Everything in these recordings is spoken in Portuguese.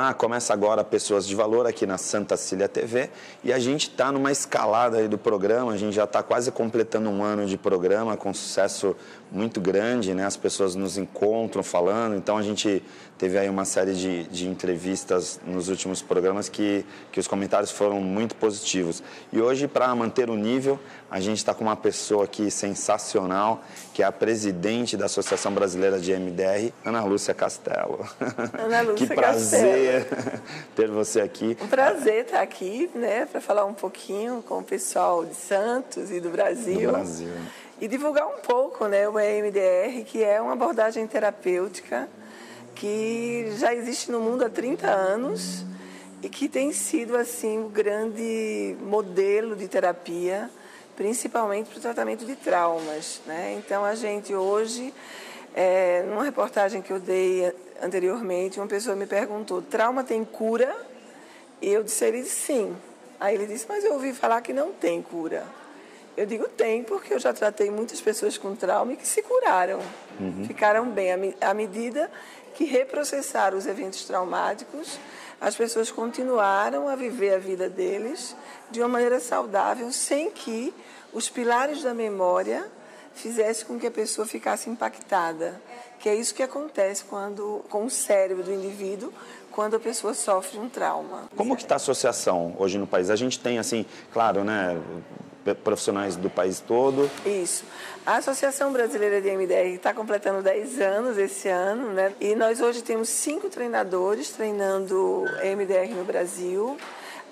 Olá, começa agora Pessoas de Valor aqui na Santa Cília TV e a gente está numa escalada aí do programa, a gente já está quase completando um ano de programa com sucesso muito grande, né? As pessoas nos encontram falando, então a gente teve aí uma série de entrevistas nos últimos programas que os comentários foram muito positivos. E hoje, para manter o nível, a gente está com uma pessoa aqui sensacional, que é a presidente da Associação Brasileira de MDR, Ana Lúcia Castelo. Ana Lúcia Que prazer Castelo. ter você aqui. Um prazer estar aqui, né, para falar um pouquinho com o pessoal de Santos e do Brasil. Do Brasil. E divulgar um pouco, né, o EMDR, que é uma abordagem terapêutica que já existe no mundo há 30 anos e que tem sido assim o grande modelo de terapia, principalmente para o tratamento de traumas, né? Então a gente hoje, numa reportagem que eu dei anteriormente, uma pessoa me perguntou: trauma tem cura? E eu disse a ele: sim. Aí ele disse: mas eu ouvi falar que não tem cura. Eu digo: tem, porque eu já tratei muitas pessoas com trauma e que se curaram, ficaram bem. À medida que reprocessaram os eventos traumáticos, as pessoas continuaram a viver a vida deles de uma maneira saudável, sem que os pilares da memória fizessem com que a pessoa ficasse impactada. Que é isso que acontece com o cérebro do indivíduo quando a pessoa sofre um trauma. Como que está a associação hoje no país? A gente tem, assim, claro, né, profissionais do país todo. Isso. A Associação Brasileira de MDR está completando 10 anos esse ano, né? E nós hoje temos 5 treinadores treinando MDR no Brasil.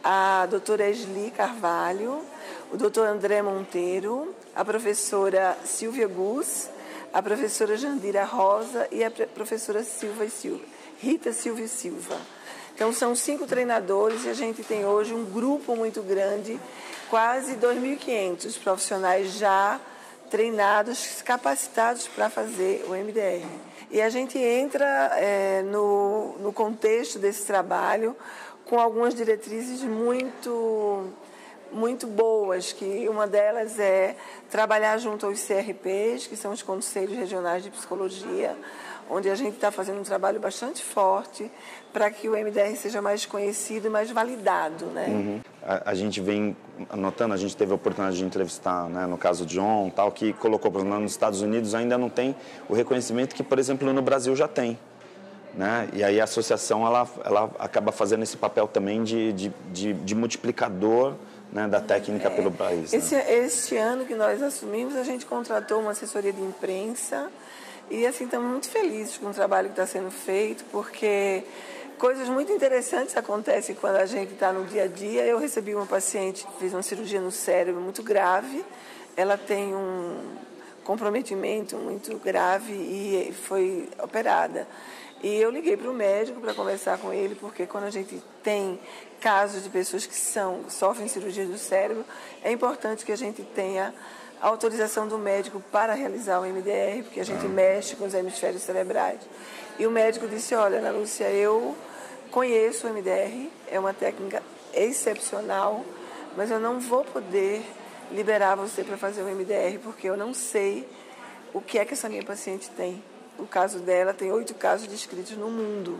A doutora Esli Carvalho, o doutor André Monteiro, a professora Silvia Gus, a professora Jandira Rosa e a professora Rita Silva e Silva. Então, são 5 treinadores e a gente tem hoje um grupo muito grande, quase 2.500 profissionais já treinados, capacitados para fazer o MDR. E a gente entra no contexto desse trabalho com algumas diretrizes muito boas, que uma delas é trabalhar junto aos CRPs, que são os Conselhos Regionais de Psicologia, onde a gente está fazendo um trabalho bastante forte para que o MDR seja mais conhecido e mais validado, né? A gente vem anotando, a gente teve a oportunidade de entrevistar, né, no caso John, tal, que colocou, por exemplo, nos Estados Unidos ainda não tem o reconhecimento que, por exemplo, no Brasil já tem. Né? E aí a associação ela acaba fazendo esse papel também de multiplicador, né, da técnica pelo país. Né? Este ano que nós assumimos, a gente contratou uma assessoria de imprensa e assim estamos muito felizes com o trabalho que está sendo feito, porque coisas muito interessantes acontecem quando a gente está no dia a dia. Eu recebi uma paciente que fez uma cirurgia no cérebro muito grave, ela tem um comprometimento muito grave e foi operada. E eu liguei para o médico para conversar com ele, porque quando a gente tem casos de pessoas que sofrem cirurgia do cérebro, é importante que a gente tenha a autorização do médico para realizar o MDR, porque a gente mexe com os hemisférios cerebrais. E o médico disse: olha, Ana Lúcia, eu conheço o MDR, é uma técnica excepcional, mas eu não vou poder liberar você para fazer o MDR, porque eu não sei o que é que essa minha paciente tem. O caso dela tem 8 casos descritos no mundo.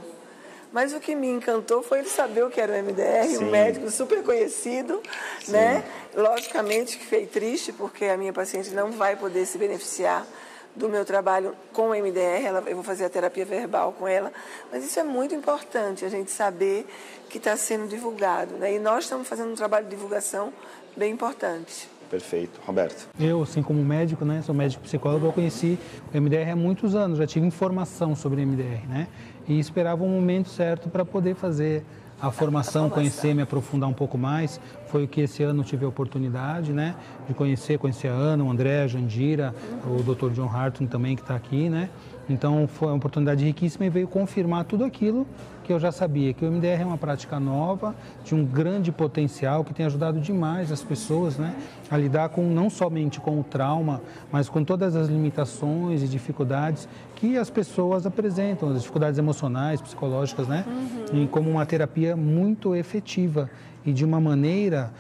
Mas o que me encantou foi ele saber o que era o MDR, Sim. Um médico super conhecido, né? Logicamente que fiquei triste, porque a minha paciente não vai poder se beneficiar do meu trabalho com o MDR, eu vou fazer a terapia verbal com ela, mas isso é muito importante, a gente saber que está sendo divulgado, né? E nós estamos fazendo um trabalho de divulgação bem importante. Perfeito. Roberto? Eu, assim, como médico, né, sou médico psicólogo, eu conheci o MDR há muitos anos, já tive informação sobre o MDR, né, e esperava um momento certo para poder fazer a formação, conhecer, me aprofundar um pouco mais. Foi o que esse ano eu tive a oportunidade, né, de conhecer a Ana, o André, a Jandira, o Dr. John Hartung também, que está aqui, né. Então, foi uma oportunidade riquíssima e veio confirmar tudo aquilo que eu já sabia, que o MDR é uma prática nova, de um grande potencial, que tem ajudado demais as pessoas, né, a lidar não somente com o trauma, mas com todas as limitações e dificuldades que as pessoas apresentam, as dificuldades emocionais, psicológicas, né, e como uma terapia muito efetiva e de uma maneira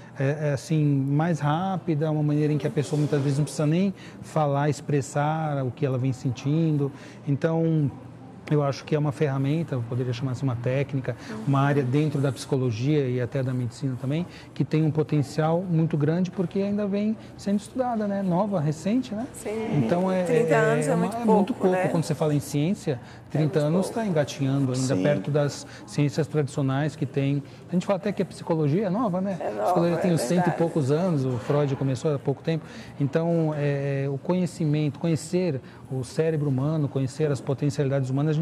assim, mais rápida, uma maneira em que a pessoa muitas vezes não precisa nem falar, expressar o que ela vem sentindo. Então, Eu acho que é uma ferramenta, eu poderia chamar assim uma técnica, uma área dentro da psicologia e até da medicina também, que tem um potencial muito grande porque ainda vem sendo estudada, né? Nova, recente, né? Sim. Então 30 anos é muito pouco, né? Quando você fala em ciência, 30 anos está engatinhando ainda perto das ciências tradicionais que tem. A gente fala até que a psicologia é nova, né? É nova, a psicologia tem uns é 100 e verdade. poucos anos, o Freud começou há pouco tempo. Então, o conhecimento, conhecer o cérebro humano, conhecer as potencialidades humanas,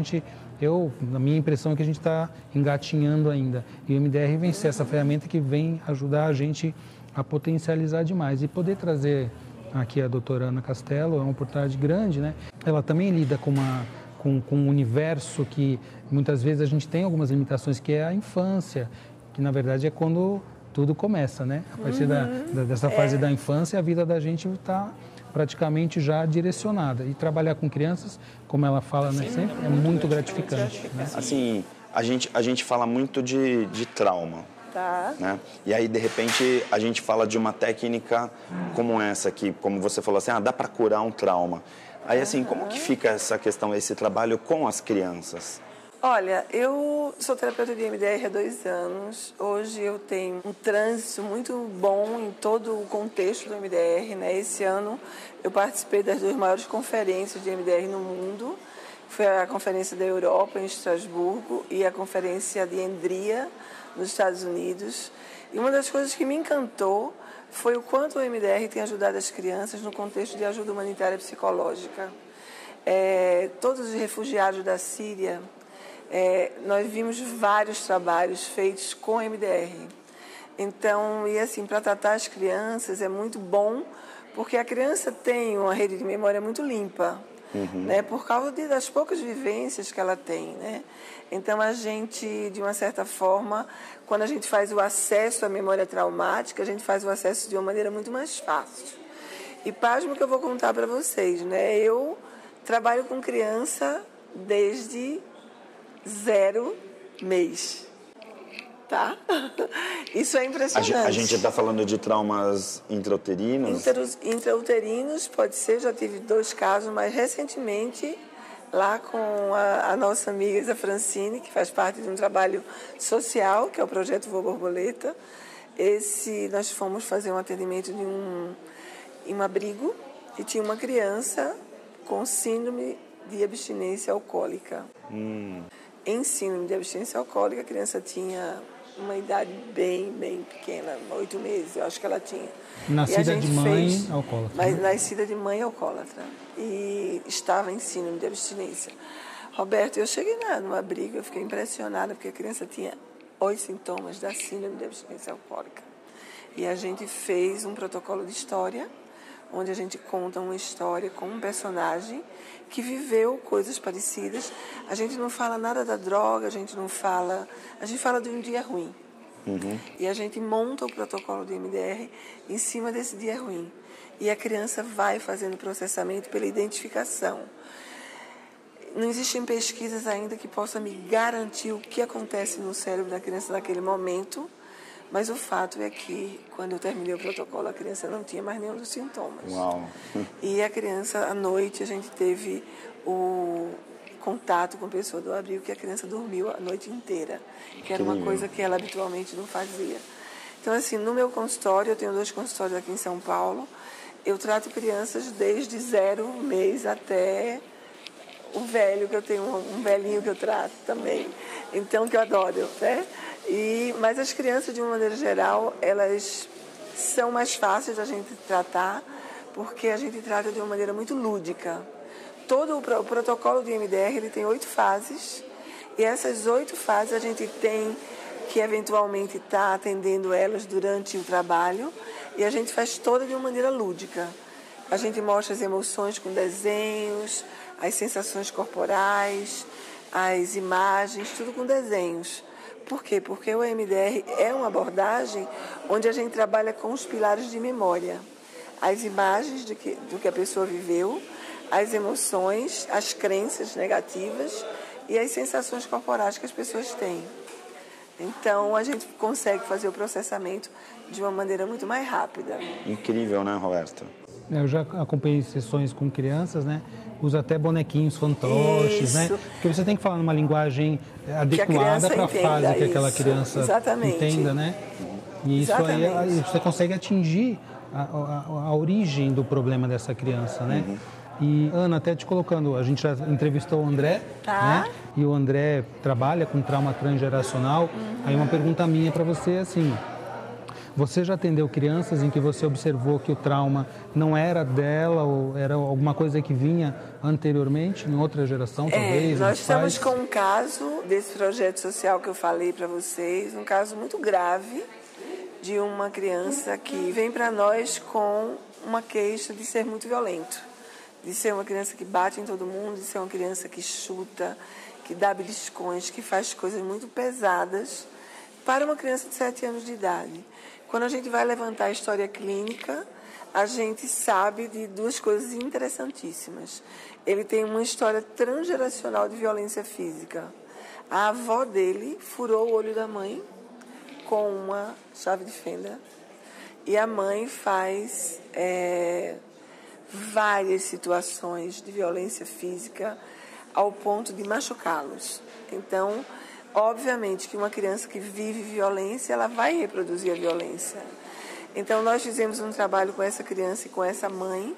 na minha impressão é que a gente está engatinhando ainda. E o MDR vem ser essa ferramenta que vem ajudar a gente a potencializar demais. E poder trazer aqui a doutora Ana Castelo é uma oportunidade grande, né? Ela também lida com um universo que muitas vezes a gente tem algumas limitações, que é a infância, que na verdade é quando tudo começa, né? A partir dessa fase da infância, a vida da gente está praticamente já direcionada. E trabalhar com crianças, como ela fala, né, sempre, é muito gratificante. Né? Assim, a gente fala muito de trauma. Tá. Né? E aí, de repente, a gente fala de uma técnica como essa aqui, como você falou assim, dá para curar um trauma. Aí, assim, como que fica essa questão, esse trabalho com as crianças? Olha, eu sou terapeuta de MDR há 2 anos. Hoje eu tenho um trânsito muito bom em todo o contexto do MDR, né? Esse ano eu participei das 2 maiores conferências de MDR no mundo. Foi a Conferência da Europa, em Estrasburgo, e a Conferência de Endria, nos Estados Unidos. E uma das coisas que me encantou foi o quanto o MDR tem ajudado as crianças no contexto de ajuda humanitária psicológica. Todos os refugiados da Síria, nós vimos vários trabalhos feitos com MDR. Então, e assim, para tratar as crianças é muito bom, porque a criança tem uma rede de memória muito limpa, né, por causa das poucas vivências que ela tem, né? Então, a gente, de uma certa forma, quando a gente faz o acesso à memória traumática, a gente faz o acesso de uma maneira muito mais fácil. E pasmo que eu vou contar para vocês, né? Eu trabalho com criança desde 0 mês, tá? Isso é impressionante. A gente está falando de traumas intrauterinos? Intrauterinos, pode ser, já tive 2 casos, mas recentemente, lá com a nossa amiga Isa Francine, que faz parte de um trabalho social, que é o Projeto Voo Borboleta, nós fomos fazer um atendimento em um abrigo e tinha uma criança com síndrome de abstinência alcoólica. Em síndrome de abstinência alcoólica, a criança tinha uma idade bem pequena, 8 meses, eu acho que ela tinha. Nascida de mãe alcoólatra. Mas nascida de mãe alcoólatra. E estava em síndrome de abstinência. Roberto, eu cheguei no abrigo, eu fiquei impressionada, porque a criança tinha 8 sintomas da síndrome de abstinência alcoólica. E a gente fez um protocolo de história, onde a gente conta uma história com um personagem que viveu coisas parecidas. A gente não fala nada da droga, a gente fala de um dia ruim. E a gente monta o protocolo do MDR em cima desse dia ruim. E a criança vai fazendo o processamento pela identificação. Não existem pesquisas ainda que possam me garantir o que acontece no cérebro da criança naquele momento, mas o fato é que, quando eu terminei o protocolo, a criança não tinha mais nenhum dos sintomas. Uau! E a criança, à noite, a gente teve o contato com a pessoa do abrigo, que a criança dormiu a noite inteira, que era uma coisa que ela habitualmente não fazia. Então, assim, no meu consultório, eu tenho 2 consultórios aqui em São Paulo, eu trato crianças desde 0 mês até o velho, que eu tenho um velhinho que eu trato também, então, que eu adoro, né? Mas as crianças, de uma maneira geral, elas são mais fáceis da gente tratar, porque a gente trata de uma maneira muito lúdica. Todo o protocolo de MDR, ele tem 8 fases, e essas 8 fases a gente tem que eventualmente estar atendendo elas durante o trabalho, e a gente faz toda de uma maneira lúdica. A gente mostra as emoções com desenhos, as sensações corporais, as imagens, tudo com desenhos. Por quê? Porque o MDR é uma abordagem onde a gente trabalha com os pilares de memória. As imagens do que a pessoa viveu, as emoções, as crenças negativas e as sensações corporais que as pessoas têm. Então, a gente consegue fazer o processamento de uma maneira muito mais rápida. Incrível, né, Roberto? Eu já acompanhei sessões com crianças, né? Usa até bonequinhos, fantoches, né? Porque você tem que falar numa linguagem adequada para a fase que aquela criança entenda, né? E isso aí você consegue atingir a origem do problema dessa criança, né? E, Ana, até te colocando, a gente já entrevistou o André, né? E o André trabalha com trauma transgeracional. Aí uma pergunta minha para você é assim... Você já atendeu crianças em que você observou que o trauma não era dela ou era alguma coisa que vinha anteriormente, em outra geração, talvez? Nós estamos com um caso desse projeto social que eu falei para vocês, um caso muito grave de uma criança que vem para nós com uma queixa de ser muito violento, de ser uma criança que bate em todo mundo, de ser uma criança que chuta, que dá beliscões, que faz coisas muito pesadas para uma criança de 7 anos de idade. Quando a gente vai levantar a história clínica, a gente sabe de 2 coisas interessantíssimas. Ele tem uma história transgeracional de violência física. A avó dele furou o olho da mãe com uma chave de fenda e a mãe faz várias situações de violência física ao ponto de machucá-los. Então, obviamente que uma criança que vive violência, ela vai reproduzir a violência. Então, nós fizemos um trabalho com essa criança e com essa mãe,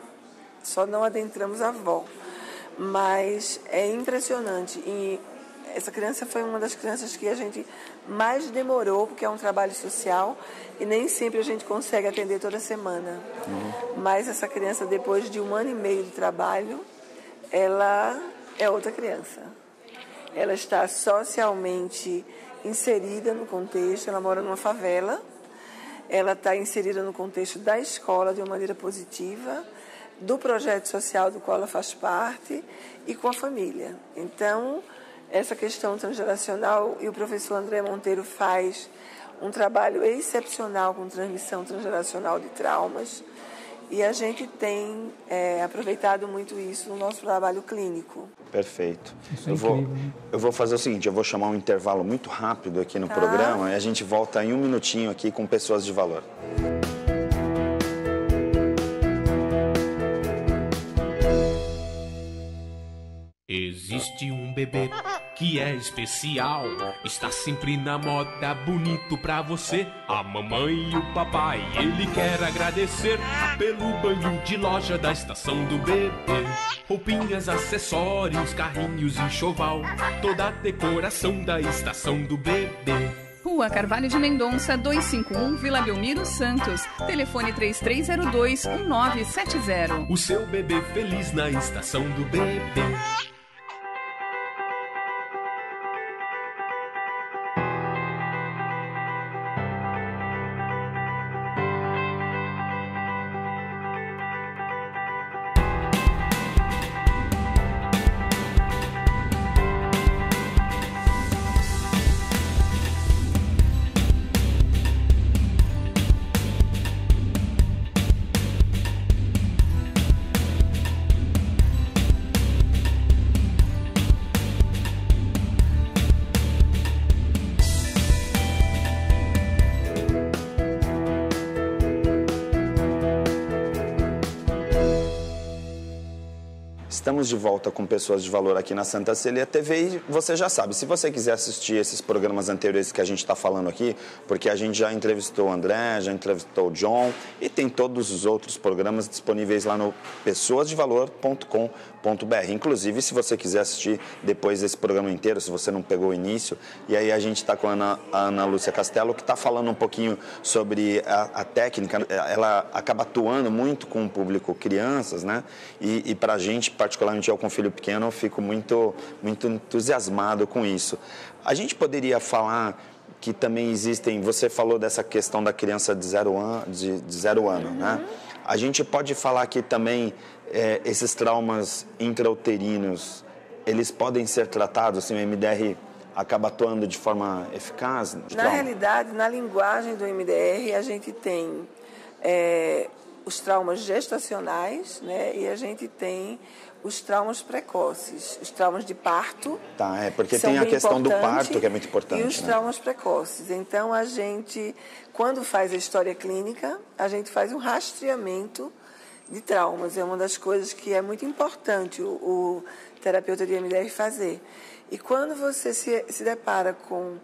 só não adentramos a avó. Mas é impressionante. E essa criança foi uma das crianças que a gente mais demorou, porque é um trabalho social e nem sempre a gente consegue atender toda semana. Mas essa criança, depois de 1 ano e meio de trabalho, ela é outra criança. Ela está socialmente inserida no contexto, ela mora numa favela, ela está inserida no contexto da escola de uma maneira positiva, do projeto social do qual ela faz parte e com a família. Então, essa questão transgeracional, e o professor André Monteiro faz um trabalho excepcional com transmissão transgeracional de traumas, e a gente tem aproveitado muito isso no nosso trabalho clínico. Perfeito. Isso é incrível, né? Eu vou fazer o seguinte, eu vou chamar um intervalo muito rápido aqui no programa e a gente volta em 1 minutinho aqui com Pessoas de Valor. Existe um bebê que é especial, está sempre na moda, bonito pra você. A mamãe e o papai, ele quer agradecer pelo banho de loja da estação do bebê. Roupinhas, acessórios, carrinhos, enxoval, toda a decoração da estação do bebê. Rua Carvalho de Mendonça, 251, Vila Belmiro, Santos. Telefone 3302-1970. O seu bebê feliz na estação do bebê. Estamos de volta com Pessoas de Valor aqui na Santa Cecília TV e você já sabe, se você quiser assistir esses programas anteriores que a gente está falando aqui, porque a gente já entrevistou o André, já entrevistou o John e tem todos os outros programas disponíveis lá no pessoasdevalor.com.br. Inclusive, se você quiser assistir depois desse programa inteiro, se você não pegou o início, e aí a gente está com a Ana Lúcia Castelo, que está falando um pouquinho sobre a técnica. Ela acaba atuando muito com o público crianças, né? E para a gente, particularmente eu com filho pequeno, eu fico muito entusiasmado com isso. A gente poderia falar que também existem, você falou dessa questão da criança de 0 ano, né? A gente pode falar que também esses traumas intrauterinos, eles podem ser tratados, assim, o MDR acaba atuando de forma eficaz? Na realidade, na linguagem do MDR, a gente tem os traumas gestacionais, né? E a gente tem os traumas precoces, os traumas de parto. Tá, porque tem a questão do parto, que é muito importante. E os traumas precoces. Então, a gente, quando faz a história clínica, a gente faz um rastreamento de traumas. É uma das coisas que é muito importante o terapeuta de EMDR fazer. E quando você se depara com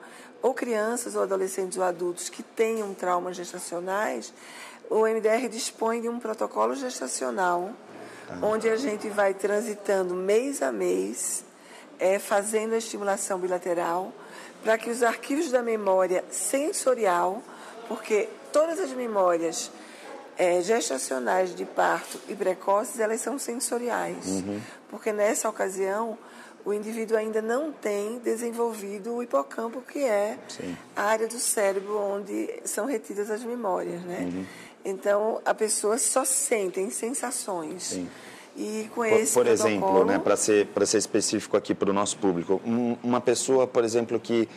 ou crianças, ou adolescentes, ou adultos que tenham traumas gestacionais, o EMDR dispõe de um protocolo gestacional, onde a gente vai transitando mês a mês, fazendo a estimulação bilateral, para que os arquivos da memória sensorial, porque todas as memórias gestacionais de parto e precoces, elas são sensoriais. Porque nessa ocasião, o indivíduo ainda não tem desenvolvido o hipocampo, que é a área do cérebro onde são retidas as memórias, né? Então, a pessoa só sente sensações. Sim. E com esse por protocolo... exemplo, né, para ser específico aqui para o nosso público, uma pessoa, por exemplo, que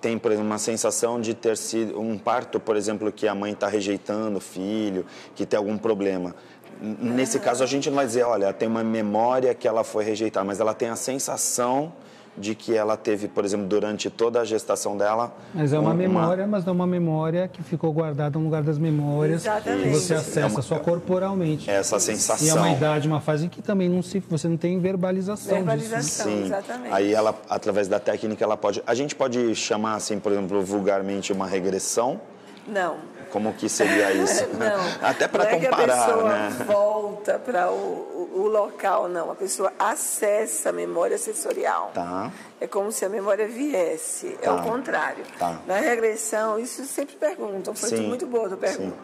tem, por exemplo, uma sensação de ter sido um parto, por exemplo, que a mãe está rejeitando o filho, que tem algum problema. Nesse caso, a gente não vai dizer, olha, tem uma memória que ela foi rejeitada, mas ela tem a sensação de que ela teve, por exemplo, durante toda a gestação dela... Mas é uma memória, mas não é uma memória que ficou guardada no lugar das memórias. Exatamente. Que você acessa só corporalmente. Essa sensação. E é uma idade, uma fase em que também você não tem verbalização Verbalização, Sim. exatamente. Aí ela, através da técnica, a gente pode chamar, assim, por exemplo, vulgarmente, uma regressão? Não. Como que seria isso? Não. Até para comparar, comparar, que a pessoa né? volta para o local, não. A pessoa acessa a memória sensorial. Tá. É como se a memória viesse. É o contrário. Tá. Na regressão, isso sempre perguntam. Foi tudo muito boa a pergunta.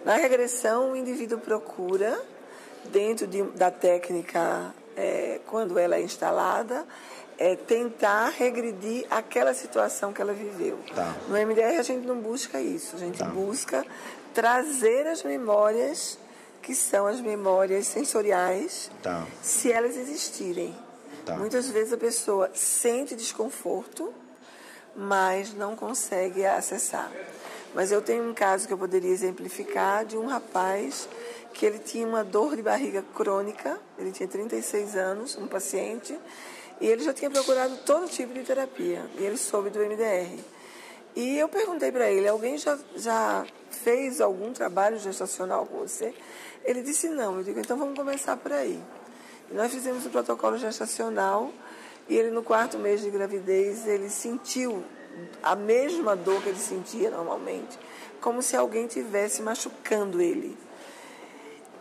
Na regressão, o indivíduo procura, dentro da técnica, quando ela é instalada, tentar regredir aquela situação que ela viveu. Tá. No MDR a gente não busca isso, a gente busca trazer as memórias que são as memórias sensoriais, se elas existirem. Muitas vezes a pessoa sente desconforto, mas não consegue acessar. Mas eu tenho um caso que eu poderia exemplificar de um rapaz que ele tinha uma dor de barriga crônica, ele tinha 36 anos, um paciente, e ele já tinha procurado todo tipo de terapia, e ele soube do MDR. E eu perguntei para ele, alguém já fez algum trabalho gestacional com você? Ele disse não. Eu digo, então vamos começar por aí. E nós fizemos o protocolo gestacional, e ele no 4º mês de gravidez, ele sentiu a mesma dor que ele sentia normalmente, como se alguém estivesse machucando ele.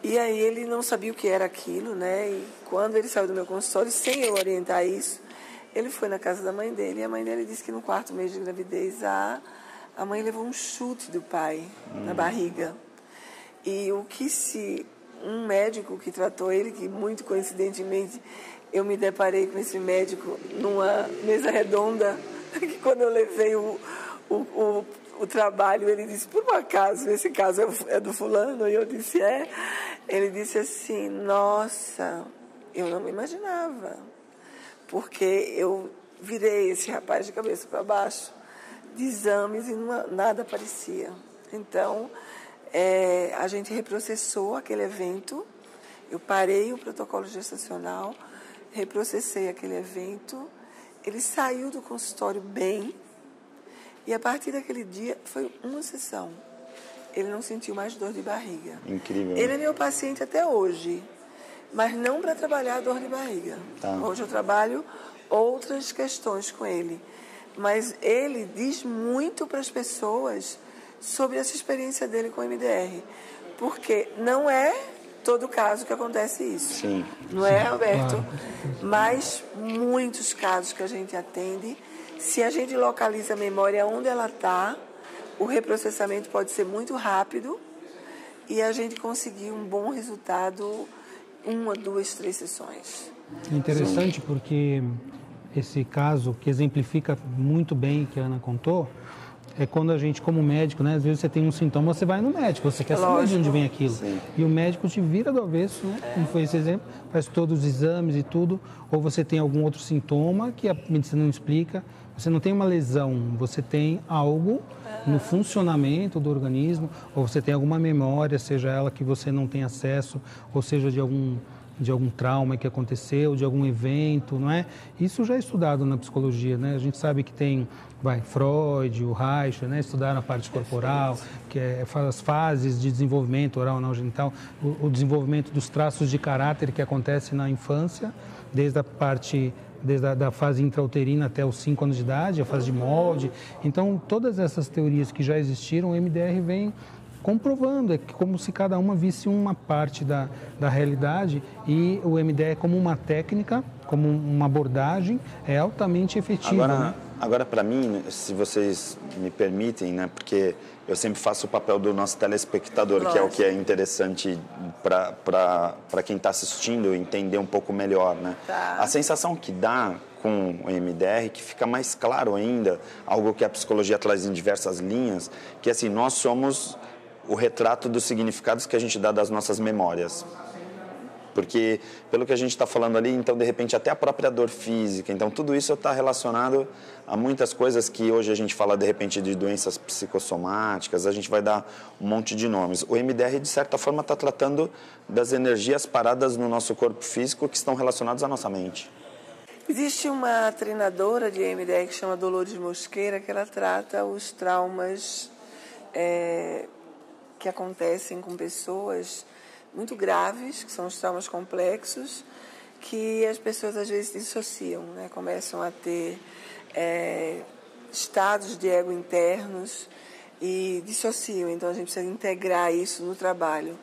E aí ele não sabia o que era aquilo, né? E quando ele saiu do meu consultório, sem eu orientar isso, ele foi na casa da mãe dele, e a mãe dele disse que no 4º mês de gravidez a mãe levou um chute do pai na barriga. E o que um médico que tratou ele, que muito coincidentemente eu me deparei com esse médico numa mesa redonda, que quando eu levei o trabalho, ele disse, por um acaso, esse caso é do fulano? E eu disse, Ele disse assim, nossa, eu não me imaginava, porque eu virei esse rapaz de cabeça para baixo, de exames, e nada aparecia. Então, a gente reprocessou aquele evento, eu parei o protocolo gestacional, reprocessei aquele evento, ele saiu do consultório bem, e a partir daquele dia foi uma sessão. Ele não sentiu mais dor de barriga. Incrível. Ele é meu paciente até hoje, mas não para trabalhar a dor de barriga. Hoje eu trabalho outras questões com ele. Mas ele diz muito para as pessoas sobre essa experiência dele com o MDR. Porque não é todo caso que acontece isso. Sim. Não é, Roberto? Mas muitos casos que a gente atende, se a gente localiza a memória onde ela está, o reprocessamento pode ser muito rápido e a gente conseguir um bom resultado 1, 2, 3 sessões. Interessante porque esse caso que exemplifica muito bem o que a Ana contou, é quando a gente, como médico, né, às vezes você tem um sintoma, você vai no médico, você quer saber de onde vem aquilo. Sim. E o médico te vira do avesso, né, como foi esse exemplo, faz todos os exames e tudo, ou você tem algum outro sintoma que a medicina não explica, você não tem uma lesão, você tem algo no funcionamento do organismo, ou você tem alguma memória, seja ela que você não tem acesso, ou seja de algum de algum trauma que aconteceu, de algum evento, não é? Isso já é estudado na psicologia, né? A gente sabe que tem, Freud, o Reich, né? Estudaram a parte corporal, que é as fases de desenvolvimento oral, anal, genital, o desenvolvimento dos traços de caráter que acontece na infância, desde a fase intrauterina até os 5 anos de idade, a fase de molde. Então, todas essas teorias que já existiram, o MDR vem comprovando, é como se cada uma visse uma parte da realidade, e o MDR como uma técnica, como uma abordagem, é altamente efetiva. Agora para mim, se vocês me permitem, né, porque eu sempre faço o papel do nosso telespectador, que é o que é interessante para quem está assistindo entender um pouco melhor, né? Tá. A sensação que dá com o MDR, que fica mais claro ainda, algo que a psicologia traz em diversas linhas, que assim, nós somos o retrato dos significados que a gente dá das nossas memórias. Porque, pelo que a gente está falando ali, então, de repente, até a própria dor física. Então, tudo isso está relacionado a muitas coisas que hoje a gente fala, de repente, de doenças psicossomáticas, a gente vai dar um monte de nomes. O MDR, de certa forma, está tratando das energias paradas no nosso corpo físico que estão relacionadas à nossa mente. Existe uma treinadora de MDR que chama Dolores Mosqueira, que ela trata os traumas que acontecem com pessoas muito graves, que são os traumas complexos, que as pessoas às vezes dissociam, né? Começam a ter estados de ego internos e dissociam. Então a gente precisa integrar isso no trabalho.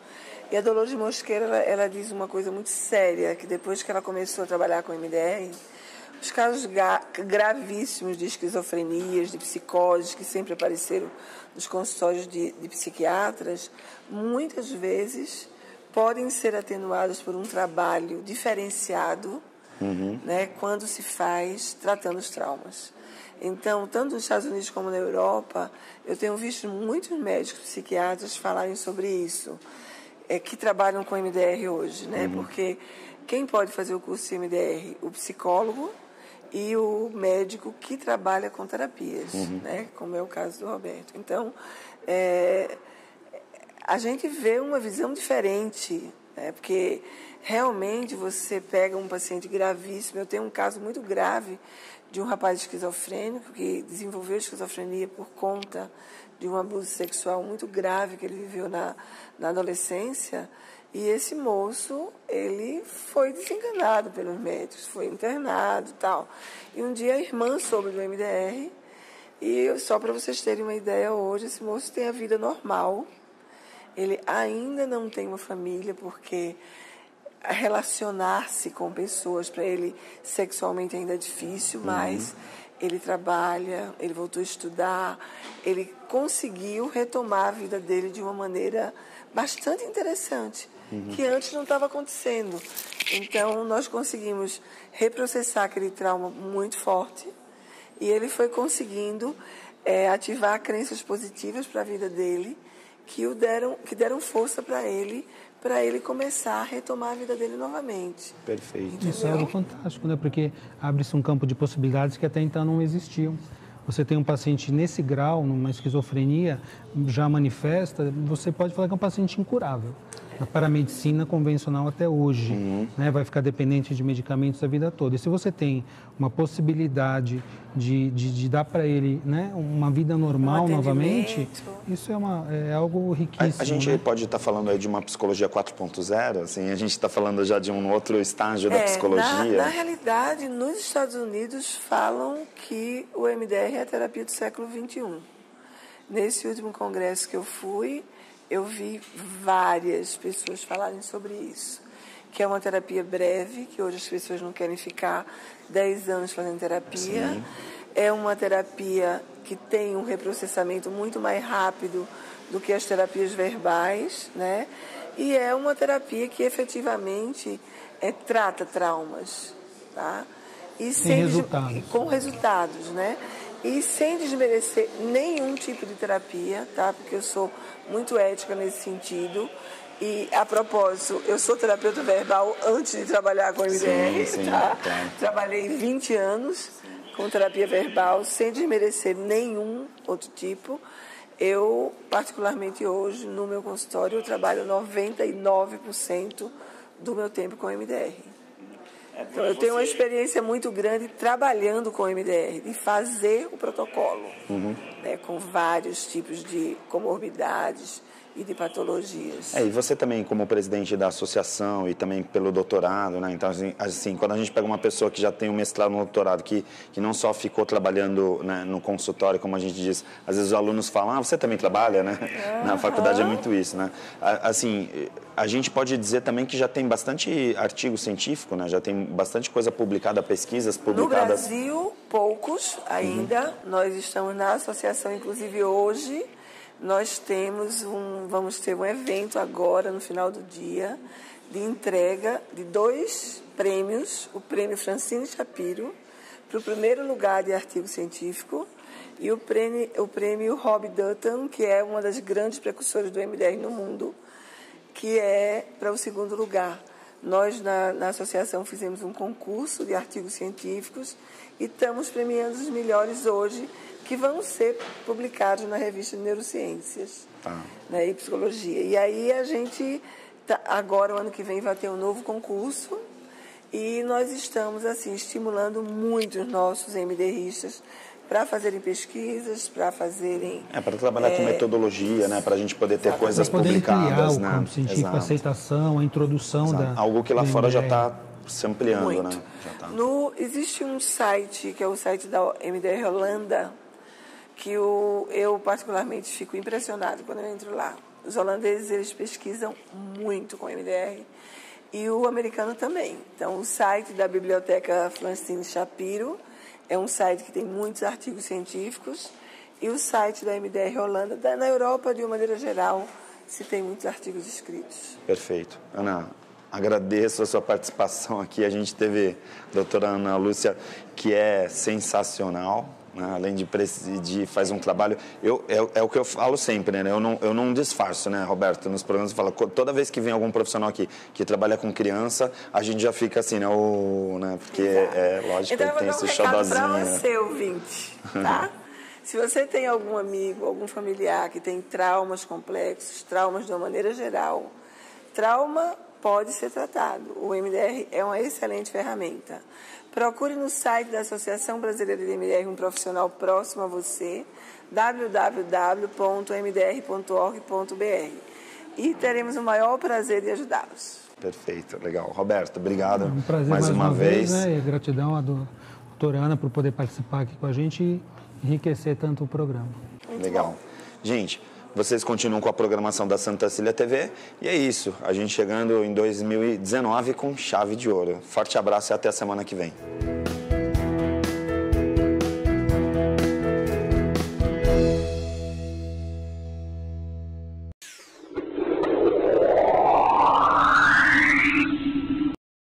E a Dolores Mosqueira, ela diz uma coisa muito séria, que depois que ela começou a trabalhar com MDR, os casos gravíssimos de esquizofrenias, de psicoses, que sempre apareceram nos consultórios de psiquiatras, muitas vezes podem ser atenuados por um trabalho diferenciado, né, quando se faz tratando os traumas. Então, tanto nos Estados Unidos como na Europa, eu tenho visto muitos médicos psiquiatras falarem sobre isso, que trabalham com MDR hoje, né? Porque quem pode fazer o curso de MDR? O psicólogo e o médico que trabalha com terapias, né? Como é o caso do Roberto. Então, a gente vê uma visão diferente, né? Porque realmente você pega um paciente gravíssimo. Eu tenho um caso muito grave de um rapaz esquizofrênico que desenvolveu esquizofrenia por conta de um abuso sexual muito grave que ele viveu na adolescência. E esse moço, ele foi desenganado pelos médicos, foi internado e tal. E um dia a irmã soube do MDR, e só para vocês terem uma ideia, hoje esse moço tem a vida normal. Ele ainda não tem uma família, porque relacionar-se com pessoas para ele sexualmente ainda é difícil, mas ele trabalha, ele voltou a estudar, ele conseguiu retomar a vida dele de uma maneira bastante interessante, que antes não estava acontecendo. Então, nós conseguimos reprocessar aquele trauma muito forte, e ele foi conseguindo ativar crenças positivas para a vida dele, que deram força para ele começar a retomar a vida dele novamente. Perfeito. Isso é algo fantástico, né? Porque abre-se um campo de possibilidades que até então não existiam. Você tem um paciente nesse grau, numa esquizofrenia, já manifesta, você pode falar que é um paciente incurável. Para a medicina convencional até hoje, né? Vai ficar dependente de medicamentos a vida toda. E se você tem uma possibilidade de dar para ele, né, uma vida normal novamente, isso é algo riquíssimo. A gente, né? pode estar falando aí de uma psicologia 4.0, assim, a gente está falando já de um outro estágio da psicologia. Na realidade, nos Estados Unidos falam que o MDR é a terapia do século XXI. Nesse último congresso que eu fui, eu vi várias pessoas falarem sobre isso, que é uma terapia breve, que hoje as pessoas não querem ficar 10 anos fazendo terapia. Sim. É uma terapia que tem um reprocessamento muito mais rápido do que as terapias verbais, né? E é uma terapia que efetivamente trata traumas, tá? E com resultados, né? E sem desmerecer nenhum tipo de terapia, tá? Porque eu sou muito ética nesse sentido. E, a propósito, eu sou terapeuta verbal antes de trabalhar com MDR, tá? Trabalhei 20 anos com terapia verbal, sem desmerecer nenhum outro tipo. Eu, particularmente hoje, no meu consultório, eu trabalho 99% do meu tempo com o MDR. Então, eu tenho uma experiência muito grande trabalhando com o MDR, de fazer o protocolo, né, com vários tipos de comorbidades e de patologias. E você também, como presidente da associação e também pelo doutorado, né? Então, assim, quando a gente pega uma pessoa que já tem um mestrado no doutorado, que não só ficou trabalhando, né, no consultório, como a gente diz, às vezes os alunos falam, você também trabalha, né? Na faculdade é muito isso, né? Assim, a gente pode dizer também que já tem bastante artigo científico, né? Já tem bastante coisa publicada, pesquisas publicadas. No Brasil, poucos ainda. Nós estamos na associação, inclusive hoje, nós vamos ter um evento agora, no final do dia, de entrega de 2 prêmios, o prêmio Francine Shapiro, para o primeiro lugar de artigo científico, e o prêmio Rob Dutton, que é uma das grandes precursoras do MDR no mundo, que é para o 2º lugar. Nós, na associação, fizemos um concurso de artigos científicos e estamos premiando os melhores hoje, que vão ser publicados na revista de Neurociências, né, e Psicologia. E aí a gente, agora, o ano que vem, vai ter um novo concurso e nós estamos, assim, estimulando muito os nossos MDRistas para fazerem pesquisas, para fazerem... para trabalhar com metodologia, né? Para a gente poder ter coisas publicadas, ampliar o né? campo científico, a aceitação, a introdução da... Algo que lá fora já está se ampliando, muito, né? Existe um site, que é o site da MDR Holanda, que eu particularmente fico impressionado quando eu entro lá. Os holandeses, eles pesquisam muito com MDR e o americano também. Então, o site da Biblioteca Francine Shapiro é um site que tem muitos artigos científicos e o site da MDR Holanda, na Europa, de uma maneira geral, se tem muitos artigos escritos. Perfeito. Ana, agradeço a sua participação aqui. A gente teve a doutora Ana Lúcia, que é sensacional, né? Além de presidir, faz um trabalho... É o que eu falo sempre, né? Eu não disfarço, né, Roberto? Nos programas eu falo, toda vez que vem algum profissional aqui que trabalha com criança, a gente já fica assim, né? Porque é lógico então, que tem esse xodózinho. Então, eu vou dar um recado para você, ouvinte, tá? Se você tem algum amigo, algum familiar que tem traumas complexos, traumas de uma maneira geral, trauma pode ser tratado. O MDR é uma excelente ferramenta. Procure no site da Associação Brasileira de MDR um profissional próximo a você, www.mdr.org.br, e teremos o maior prazer de ajudá-los. Perfeito, legal. Roberto, obrigado. Um prazer mais uma vez, né? E gratidão à doutora Ana por poder participar aqui com a gente e enriquecer tanto o programa. Legal. Gente, vocês continuam com a programação da Santa Cecília TV e é isso. A gente chegando em 2019 com chave de ouro. Forte abraço e até a semana que vem.